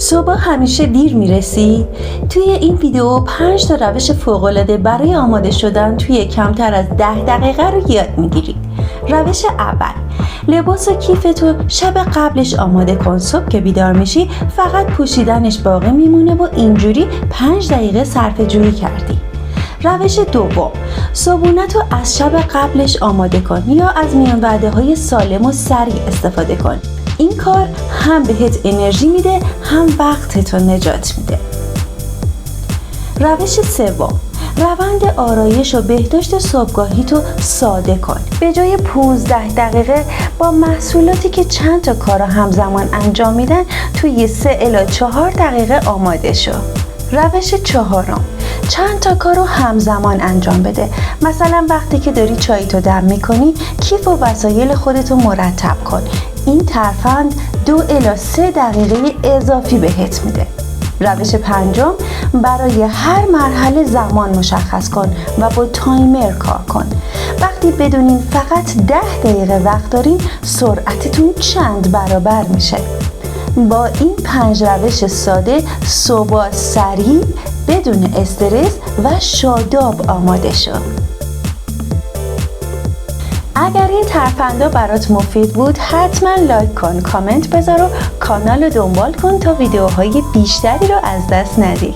صبح همیشه دیر میرسی؟ توی این ویدیو 5 تا روش فوق‌العاده برای آماده شدن توی کمتر از 10 دقیقه رو یاد میگیرید. روش اول، لباس و کیفتو شب قبلش آماده کن. صبح که بیدار میشی فقط پوشیدنش باقی میمونه و اینجوری 5 دقیقه صرفه جویی کردی. روش دوم، صبحونه‌تو از شب قبلش آماده کن یا از میان وعده‌های سالم و سریع استفاده کن. این کار هم بهت انرژی میده هم وقتتو نجات میده. روش سوم، روند آرایش و بهداشت صبحگاهیتو ساده کن. به جای 15 دقیقه با محصولاتی که چند تا کارو همزمان انجام میدن توی 3 الی 4 دقیقه آماده شو. روش چهارم، چند تا کارو همزمان انجام بده. مثلا وقتی که داری چایتو دم میکنی کیف و وسایل خودتو مرتب کن. این ترفند 2 الی 3 دقیقه اضافی بهت میده. روش پنجم، برای هر مرحله زمان مشخص کن و با تایمر کار کن. وقتی بدونین فقط 10 دقیقه وقت دارین سرعتتون چند برابر میشه. با این 5 روش ساده صبح سریع، بدون استرس و شاداب آماده شو. اگر این ترفندا برات مفید بود حتما لایک کن، کامنت بذار و کانال رو دنبال کن تا ویدیوهای بیشتری رو از دست ندی.